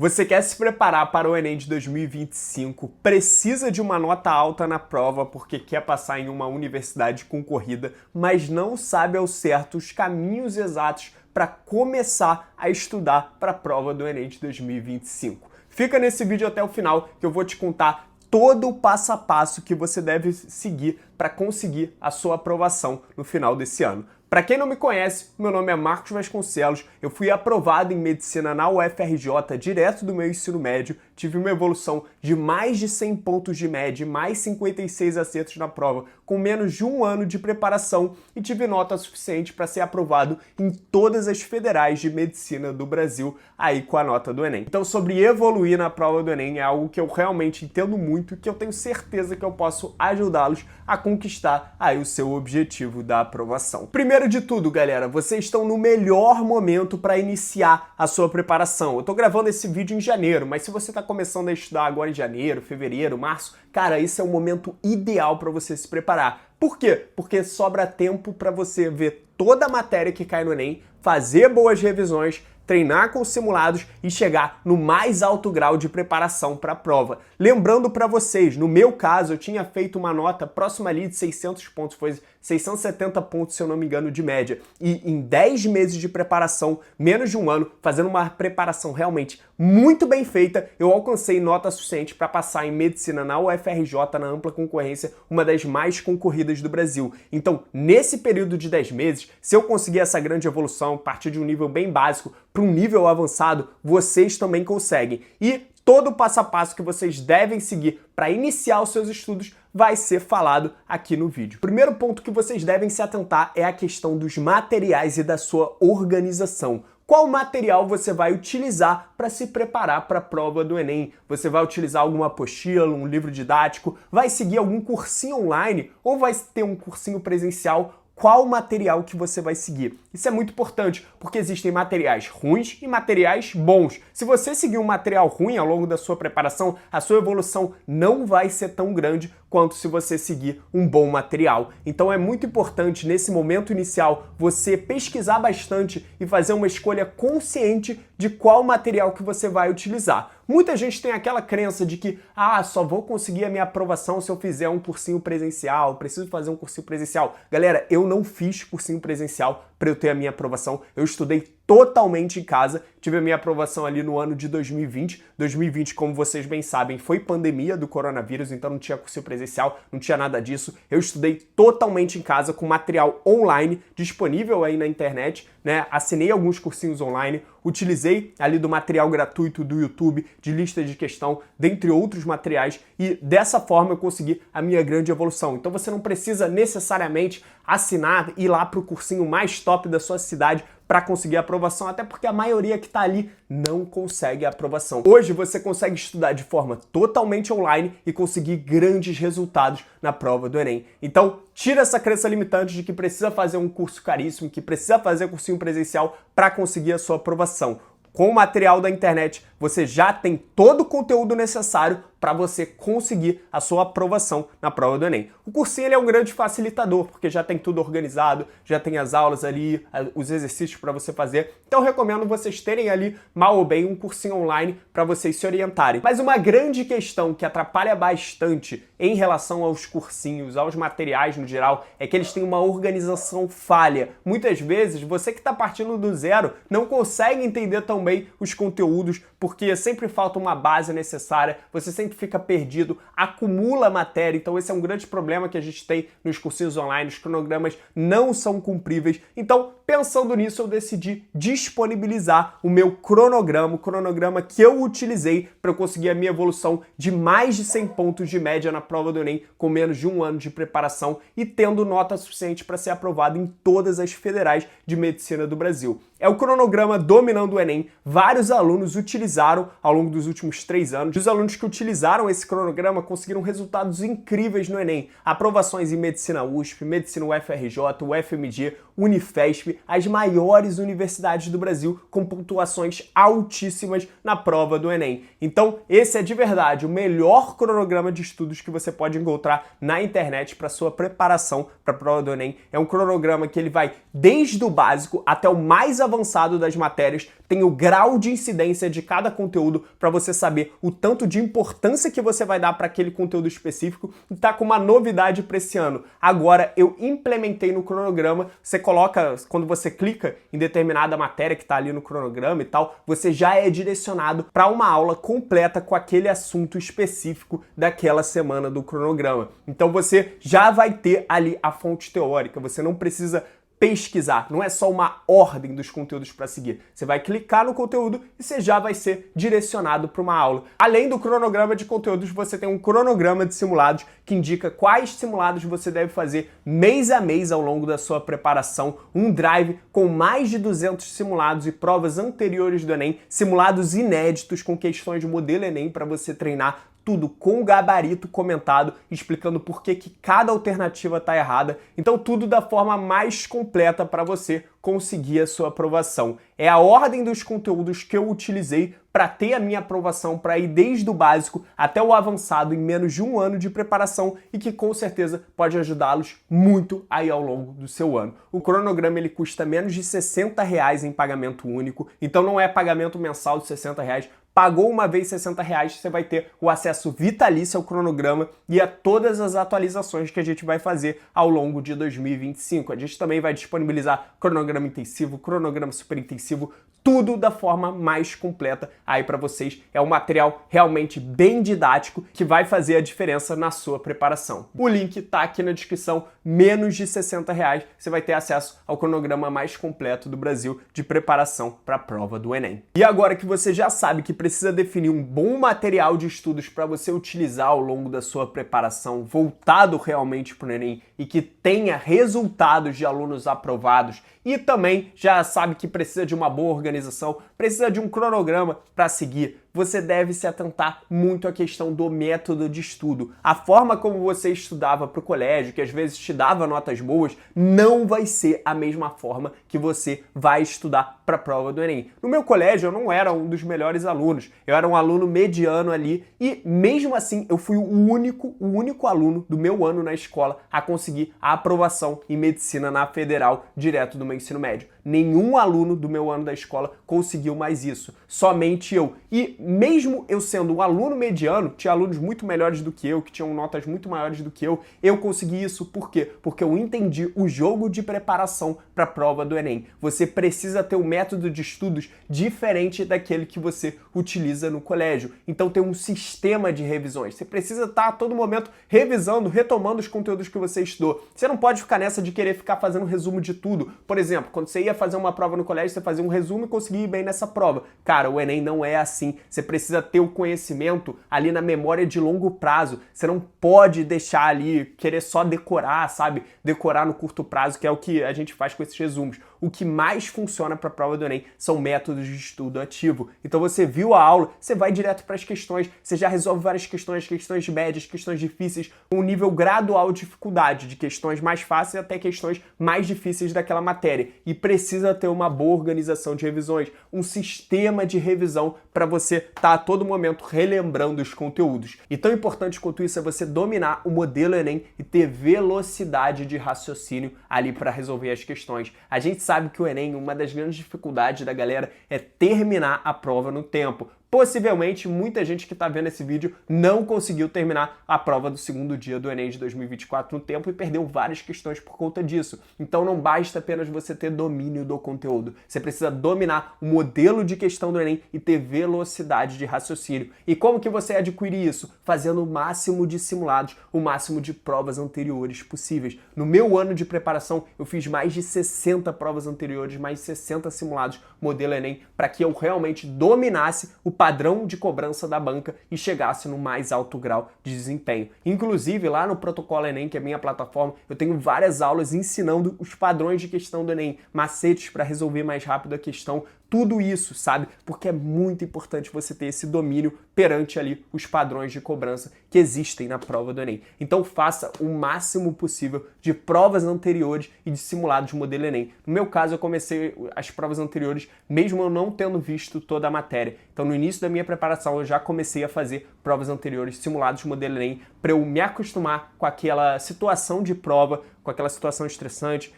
Você quer se preparar para o Enem de 2025, precisa de uma nota alta na prova porque quer passar em uma universidade concorrida, mas não sabe ao certo os caminhos exatos para começar a estudar para a prova do Enem de 2025. Fica nesse vídeo até o final que eu vou te contar todo o passo a passo que você deve seguir para conseguir a sua aprovação no final desse ano. Para quem não me conhece, meu nome é Marcos Vasconcelos, eu fui aprovado em Medicina na UFRJ direto do meu ensino médio, tive uma evolução de mais de 100 pontos de média, mais 56 acertos na prova, com menos de um ano de preparação e tive nota suficiente para ser aprovado em todas as federais de medicina do Brasil, aí com a nota do Enem. Então, sobre evoluir na prova do Enem é algo que eu realmente entendo muito e que eu tenho certeza que eu posso ajudá-los a conquistar aí o seu objetivo da aprovação. Primeiro de tudo, galera, vocês estão no melhor momento para iniciar a sua preparação. Eu tô gravando esse vídeo em janeiro, mas se você tá começando a estudar agora em janeiro, fevereiro, março, cara, esse é o momento ideal para você se preparar. Por quê? Porque sobra tempo para você ver toda a matéria que cai no Enem, fazer boas revisões, treinar com simulados e chegar no mais alto grau de preparação para a prova. Lembrando para vocês, no meu caso, eu tinha feito uma nota próxima ali de 600 pontos, foi 670 pontos, se eu não me engano, de média. E em 10 meses de preparação, menos de um ano, fazendo uma preparação realmente muito bem feita, eu alcancei nota suficiente para passar em medicina na UFRJ, na ampla concorrência, uma das mais concorridas do Brasil. Então, nesse período de 10 meses, se eu conseguir essa grande evolução, partir de um nível bem básico para um nível avançado, vocês também conseguem. E todo o passo a passo que vocês devem seguir para iniciar os seus estudos vai ser falado aqui no vídeo. O primeiro ponto que vocês devem se atentar é a questão dos materiais e da sua organização. Qual material você vai utilizar para se preparar para a prova do Enem? Você vai utilizar alguma apostila, um livro didático, vai seguir algum cursinho online ou vai ter um cursinho presencial? Qual material que você vai seguir? Isso é muito importante, porque existem materiais ruins e materiais bons. Se você seguir um material ruim ao longo da sua preparação, a sua evolução não vai ser tão grande quanto se você seguir um bom material. Então é muito importante, nesse momento inicial, você pesquisar bastante e fazer uma escolha consciente de qual material que você vai utilizar. Muita gente tem aquela crença de que, só vou conseguir a minha aprovação se eu fizer um cursinho presencial, preciso fazer um cursinho presencial. Galera, eu não fiz cursinho presencial para eu ter a minha aprovação, eu estudei totalmente em casa, tive a minha aprovação ali no ano de 2020. 2020, como vocês bem sabem, foi pandemia do coronavírus, então não tinha cursinho presencial, não tinha nada disso. Eu estudei totalmente em casa com material online disponível aí na internet, né? Assinei alguns cursinhos online, utilizei ali do material gratuito do YouTube, de lista de questão, dentre outros materiais, e dessa forma eu consegui a minha grande evolução. Então você não precisa necessariamente assinar e ir lá para o cursinho mais top da sua cidade para conseguir a aprovação, até porque a maioria que está ali não consegue a aprovação. Hoje você consegue estudar de forma totalmente online e conseguir grandes resultados na prova do Enem. Então, tira essa crença limitante de que precisa fazer um curso caríssimo, que precisa fazer cursinho presencial para conseguir a sua aprovação. Com o material da internet, você já tem todo o conteúdo necessário para você conseguir a sua aprovação na prova do Enem. O cursinho ele é um grande facilitador, porque já tem tudo organizado, já tem as aulas ali, os exercícios para você fazer. Então eu recomendo vocês terem ali, mal ou bem, um cursinho online para vocês se orientarem. Mas uma grande questão que atrapalha bastante em relação aos cursinhos, aos materiais no geral, é que eles têm uma organização falha. Muitas vezes, você que está partindo do zero não consegue entender tão bem os conteúdos, porque sempre falta uma base necessária, você sempre fica perdido, acumula matéria, então esse é um grande problema que a gente tem nos cursinhos online, os cronogramas não são cumpríveis. Então, pensando nisso, eu decidi disponibilizar o meu cronograma, o cronograma que eu utilizei para eu conseguir a minha evolução de mais de 100 pontos de média na prova do Enem, com menos de um ano de preparação e tendo nota suficiente para ser aprovado em todas as federais de medicina do Brasil. É o cronograma Dominando o Enem. Vários alunos utilizaram ao longo dos últimos 3 anos. Os alunos que utilizaram esse cronograma conseguiram resultados incríveis no Enem. Aprovações em Medicina USP, Medicina UFRJ, UFMG, Unifesp, as maiores universidades do Brasil com pontuações altíssimas na prova do Enem. Então, esse é de verdade o melhor cronograma de estudos que você pode encontrar na internet para sua preparação para a prova do Enem. É um cronograma que ele vai desde o básico até o mais avançado das matérias, tem o grau de incidência de cada conteúdo para você saber o tanto de importância que você vai dar para aquele conteúdo específico. E tá com uma novidade para esse ano. Agora eu implementei no cronograma, você coloca, quando você clica em determinada matéria que está ali no cronograma e tal, você já é direcionado para uma aula completa com aquele assunto específico daquela semana do cronograma. Então você já vai ter ali a fonte teórica, você não precisa pesquisar, não é só uma ordem dos conteúdos para seguir. Você vai clicar no conteúdo e você já vai ser direcionado para uma aula. Além do cronograma de conteúdos, você tem um cronograma de simulados que indica quais simulados você deve fazer mês a mês ao longo da sua preparação, um drive com mais de 200 simulados e provas anteriores do Enem, simulados inéditos com questões de modelo Enem para você treinar tudo com gabarito comentado, explicando por que cada alternativa está errada. Então tudo da forma mais completa para você conseguir a sua aprovação. É a ordem dos conteúdos que eu utilizei para ter a minha aprovação, para ir desde o básico até o avançado em menos de um ano de preparação e que com certeza pode ajudá-los muito aí ao longo do seu ano. O cronograma ele custa menos de R$60 em pagamento único, então não é pagamento mensal de R$60. Pagou uma vez R$60, você vai ter o acesso vitalício ao cronograma e a todas as atualizações que a gente vai fazer ao longo de 2025. A gente também vai disponibilizar cronograma intensivo, cronograma super intensivo, tudo da forma mais completa aí para vocês. É um material realmente bem didático que vai fazer a diferença na sua preparação. O link tá aqui na descrição, menos de R$60, você vai ter acesso ao cronograma mais completo do Brasil de preparação para a prova do Enem. E agora que você já sabe que precisa definir um bom material de estudos para você utilizar ao longo da sua preparação, voltado realmente para o Enem e que tenha resultados de alunos aprovados, e também já sabe que precisa de uma boa organização, precisa de um cronograma para seguir, você deve se atentar muito à questão do método de estudo. A forma como você estudava para o colégio, que às vezes te dava notas boas, não vai ser a mesma forma que você vai estudar para a prova do Enem. No meu colégio eu não era um dos melhores alunos, eu era um aluno mediano ali e mesmo assim eu fui o único aluno do meu ano na escola a conseguir a aprovação em medicina na Federal direto do meu ensino médio. Nenhum aluno do meu ano da escola conseguiu mais isso, somente eu. E mesmo eu sendo um aluno mediano, tinha alunos muito melhores do que eu, que tinham notas muito maiores do que eu consegui isso. Por quê? Porque eu entendi o jogo de preparação para a prova do Enem. Você precisa ter um método de estudos diferente daquele que você utiliza no colégio. Então tem um sistema de revisões. Você precisa estar a todo momento revisando, retomando os conteúdos que você estudou. Você não pode ficar nessa de querer ficar fazendo um resumo de tudo. Por exemplo, quando você ia fazer uma prova no colégio, você fazia um resumo e conseguia ir bem nessa prova. Cara, o Enem não é assim. Você precisa ter o conhecimento ali na memória de longo prazo. Você não pode deixar ali, querer só decorar, sabe? Decorar no curto prazo, que é o que a gente faz com esses resumos. O que mais funciona para a prova do Enem são métodos de estudo ativo. Então você viu a aula, você vai direto para as questões, você já resolve várias questões médias, questões difíceis, com um nível gradual de dificuldade, de questões mais fáceis até questões mais difíceis daquela matéria. E precisa ter uma boa organização de revisões, um sistema de revisão para você estar a todo momento relembrando os conteúdos. E tão importante quanto isso é você dominar o modelo Enem e ter velocidade de raciocínio ali para resolver as questões. A gente sabe que o Enem, uma das grandes dificuldades da galera é terminar a prova no tempo. Possivelmente, muita gente que está vendo esse vídeo não conseguiu terminar a prova do segundo dia do Enem de 2024 no tempo e perdeu várias questões por conta disso. Então não basta apenas você ter domínio do conteúdo. Você precisa dominar o modelo de questão do Enem e ter velocidade de raciocínio. E como que você adquire isso? Fazendo o máximo de simulados, o máximo de provas anteriores possíveis. No meu ano de preparação, eu fiz mais de 60 provas anteriores, mais de 60 simulados modelo Enem, para que eu realmente dominasse o padrão de cobrança da banca e chegasse no mais alto grau de desempenho. Inclusive, lá no Protocolo Enem, que é a minha plataforma, eu tenho várias aulas ensinando os padrões de questão do Enem, macetes para resolver mais rápido a questão, tudo isso, sabe? Porque é muito importante você ter esse domínio perante ali os padrões de cobrança que existem na prova do Enem. Então faça o máximo possível de provas anteriores e de simulados de modelo Enem. No meu caso, eu comecei as provas anteriores mesmo eu não tendo visto toda a matéria. Então no início da minha preparação eu já comecei a fazer provas anteriores, simulados de modelo Enem, para eu me acostumar com aquela situação de prova, com aquela situação estressante,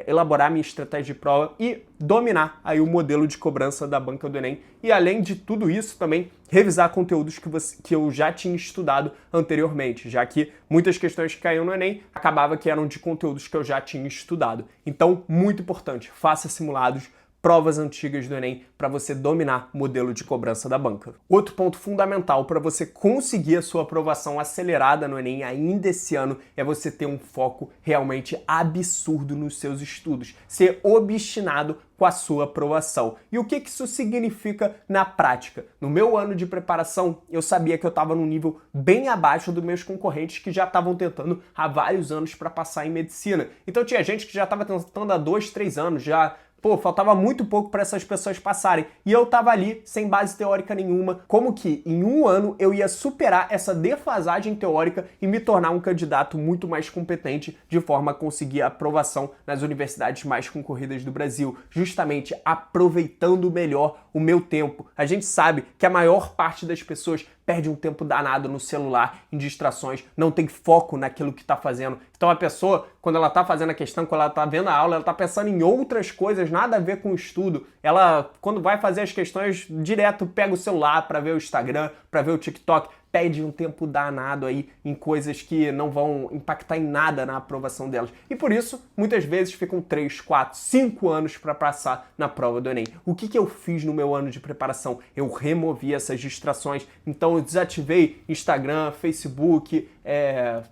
elaborar minha estratégia de prova e dominar aí o modelo de cobrança da banca do Enem. E além de tudo isso, também revisar conteúdos que eu já tinha estudado anteriormente, já que muitas questões que caíam no Enem acabava que eram de conteúdos que eu já tinha estudado. Então, muito importante, faça simulados, provas antigas do Enem para você dominar o modelo de cobrança da banca. Outro ponto fundamental para você conseguir a sua aprovação acelerada no Enem ainda esse ano é você ter um foco realmente absurdo nos seus estudos, ser obstinado com a sua aprovação. E o que isso significa na prática? No meu ano de preparação, eu sabia que eu estava num nível bem abaixo dos meus concorrentes que já estavam tentando há vários anos para passar em medicina. Então tinha gente que já estava tentando há 2, 3 anos, faltava muito pouco para essas pessoas passarem. E eu tava ali sem base teórica nenhuma. Como que em um ano eu ia superar essa defasagem teórica e me tornar um candidato muito mais competente de forma a conseguir a aprovação nas universidades mais concorridas do Brasil, justamente aproveitando melhor o meu tempo. A gente sabe que a maior parte das pessoas perde um tempo danado no celular, em distrações, não tem foco naquilo que está fazendo. Então a pessoa, quando ela está fazendo a questão, quando ela está vendo a aula, ela está pensando em outras coisas, nada a ver com o estudo. Ela, quando vai fazer as questões, direto pega o celular para ver o Instagram, para ver o TikTok, perde um tempo danado aí em coisas que não vão impactar em nada na aprovação delas. E por isso, muitas vezes ficam 3, 4, 5 anos para passar na prova do Enem. O que eu fiz no meu ano de preparação? Eu removi essas distrações. Então eu desativei Instagram, Facebook,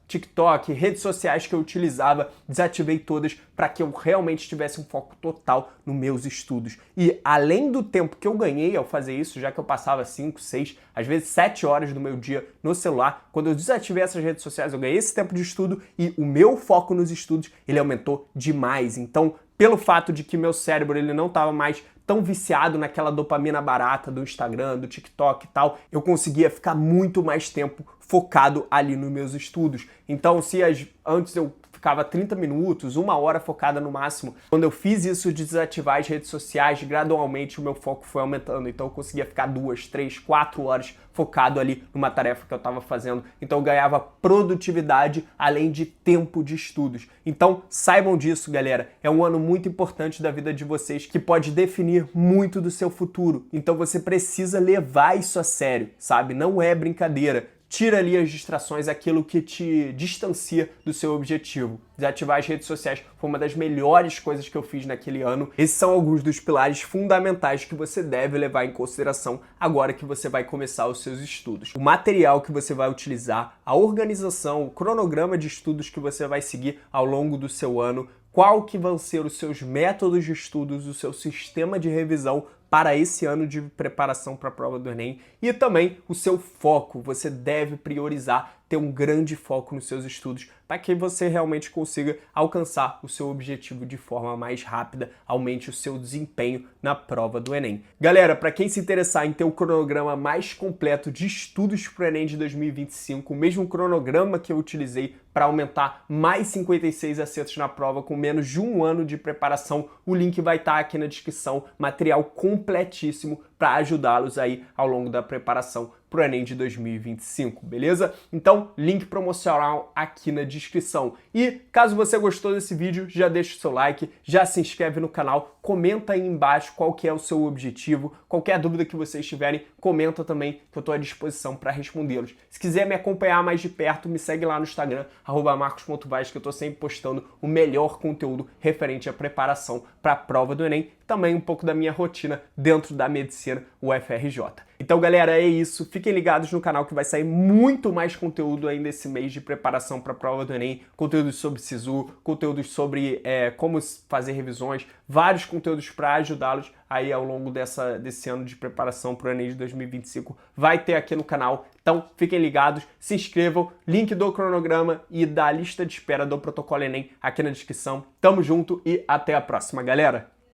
TikTok, redes sociais que eu utilizava, desativei todas para que eu realmente tivesse um foco total nos meus estudos. E além do tempo que eu ganhei ao fazer isso, já que eu passava 5, 6, às vezes 7 horas do meu dia no celular, quando eu desativei essas redes sociais, eu ganhei esse tempo de estudo e o meu foco nos estudos, ele aumentou demais. Então, pelo fato de que meu cérebro ele não estava mais tão viciado naquela dopamina barata do Instagram, do TikTok e tal, eu conseguia ficar muito mais tempo focado ali nos meus estudos. Então, se antes eu ficava 30 minutos, 1 hora focada no máximo. Quando eu fiz isso de desativar as redes sociais, gradualmente o meu foco foi aumentando. Então eu conseguia ficar 2, 3, 4 horas focado ali numa tarefa que eu estava fazendo. Então eu ganhava produtividade além de tempo de estudos. Então saibam disso, galera. É um ano muito importante da vida de vocês que pode definir muito do seu futuro. Então você precisa levar isso a sério, sabe? Não é brincadeira. Tira ali as distrações, aquilo que te distancia do seu objetivo. Desativar as redes sociais foi uma das melhores coisas que eu fiz naquele ano. Esses são alguns dos pilares fundamentais que você deve levar em consideração agora que você vai começar os seus estudos. O material que você vai utilizar, a organização, o cronograma de estudos que você vai seguir ao longo do seu ano, qual que vão ser os seus métodos de estudos, o seu sistema de revisão para esse ano de preparação para a prova do Enem e também o seu foco. Você deve priorizar, ter um grande foco nos seus estudos para que você realmente consiga alcançar o seu objetivo de forma mais rápida, aumente o seu desempenho na prova do Enem. Galera, para quem se interessar em ter o cronograma mais completo de estudos para o Enem de 2025, o mesmo cronograma que eu utilizei para aumentar mais 56 acertos na prova com menos de 1 ano de preparação, o link vai estar aqui na descrição, material completíssimo para ajudá-los aí ao longo da preparação para o Enem de 2025, beleza? Então, link promocional aqui na descrição. E caso você gostou desse vídeo, já deixa o seu like, já se inscreve no canal, comenta aí embaixo qual que é o seu objetivo, qualquer dúvida que vocês tiverem, comenta também que eu estou à disposição para respondê-los. Se quiser me acompanhar mais de perto, me segue lá no Instagram, @marcos.vaz, que eu estou sempre postando o melhor conteúdo referente à preparação para a prova do Enem, também um pouco da minha rotina dentro da medicina UFRJ. Então, galera, é isso. Fiquem ligados no canal que vai sair muito mais conteúdo ainda esse mês de preparação para a prova do Enem. Conteúdos sobre SISU, conteúdos sobre como fazer revisões, vários conteúdos para ajudá-los aí ao longo desse ano de preparação para o Enem de 2025. Vai ter aqui no canal. Então, fiquem ligados, se inscrevam, link do cronograma e da lista de espera do protocolo Enem aqui na descrição. Tamo junto e até a próxima, galera!